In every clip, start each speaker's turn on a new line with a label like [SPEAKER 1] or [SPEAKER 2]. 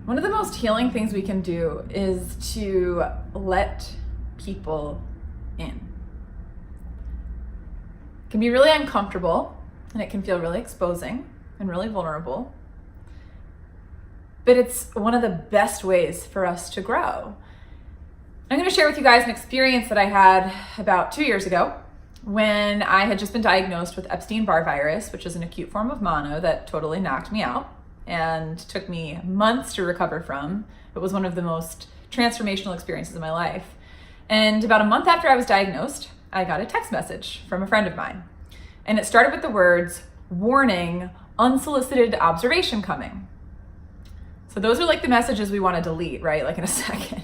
[SPEAKER 1] One of the most healing things we can do is to let people in. It can be really uncomfortable and it can feel really exposing and really vulnerable. But it's one of the best ways for us to grow. I'm going to share with you guys an experience that I had about 2 years ago when I had just been diagnosed with Epstein-Barr virus, which is an acute form of mono that totally knocked me out and took me months to recover from. It was one of the most transformational experiences of my life. And about a month after I was diagnosed, I got a text message from a friend of mine. And it started with the words, "Warning, unsolicited observation coming." So those are like the messages we want to delete, right? Like in a second.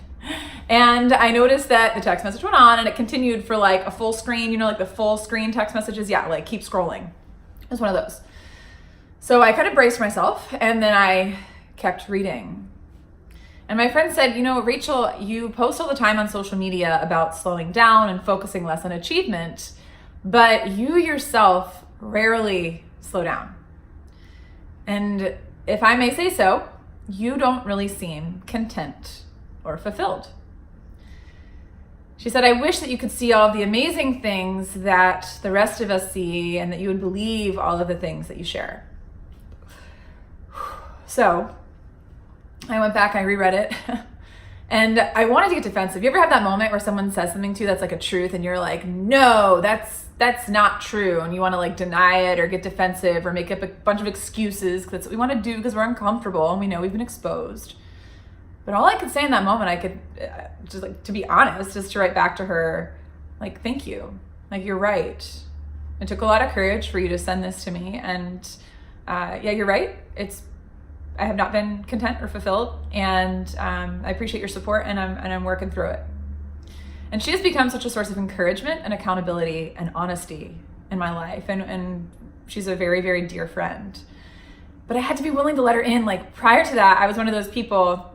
[SPEAKER 1] And I noticed that the text message went on and it continued for like a full screen, like the full screen text messages. Yeah, like keep scrolling. It was one of those. So I kind of braced myself and then I kept reading. And my friend said, Rachel, you post all the time on social media about slowing down and focusing less on achievement, but you yourself rarely slow down. And if I may say so, you don't really seem content or fulfilled. She said, "I wish that you could see all of the amazing things that the rest of us see and that you would believe all of the things that you share." So I went back, I reread it, and I wanted to get defensive. You ever have that moment where someone says something to you that's like a truth and you're like, no, that's not true, and you want to like deny it or get defensive or make up a bunch of excuses because that's what we want to do because we're uncomfortable and we know we've been exposed. But all I could say in that moment, I could just like, to be honest, is to write back to her, like, thank you. Like, you're right. It took a lot of courage for you to send this to me. And yeah, you're right. I have not been content or fulfilled. And I appreciate your support and I'm working through it. And she has become such a source of encouragement and accountability and honesty in my life. And she's a very, very dear friend. But I had to be willing to let her in. Like prior to that, I was one of those people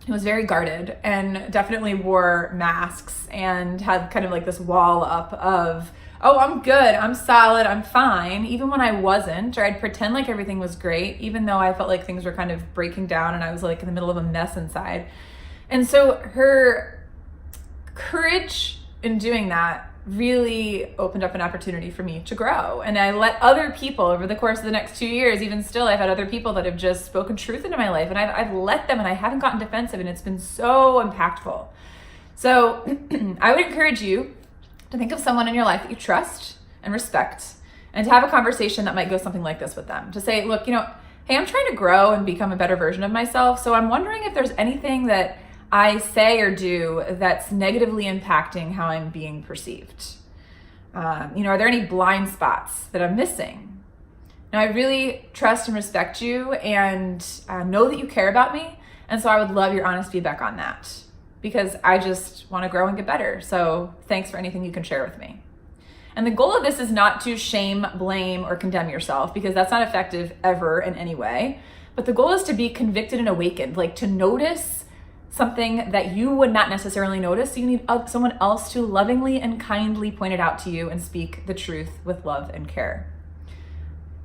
[SPEAKER 1] who was very guarded and definitely wore masks and had kind of like this wall up of, oh, I'm good, I'm solid, I'm fine, even when I wasn't, or I'd pretend like everything was great, even though I felt like things were kind of breaking down and I was like in the middle of a mess inside. And so her courage in doing that really opened up an opportunity for me to grow. And I let other people over the course of the next 2 years, even still, I've had other people that have just spoken truth into my life and I've let them and I haven't gotten defensive and it's been so impactful. So I would encourage you to think of someone in your life that you trust and respect and to have a conversation that might go something like this with them. To say, look, hey, I'm trying to grow and become a better version of myself. So I'm wondering if there's anything that I say or do that's negatively impacting how I'm being perceived. Are there any blind spots that I'm missing? Now, I really trust and respect you and know that you care about me. And so I would love your honest feedback on that because I just want to grow and get better. So thanks for anything you can share with me. And the goal of this is not to shame, blame, or condemn yourself because that's not effective ever in any way. But the goal is to be convicted and awakened, like to notice something that you would not necessarily notice. So you need someone else to lovingly and kindly point it out to you and speak the truth with love and care.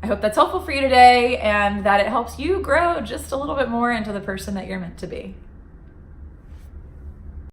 [SPEAKER 1] I hope that's helpful for you today and that it helps you grow just a little bit more into the person that you're meant to be.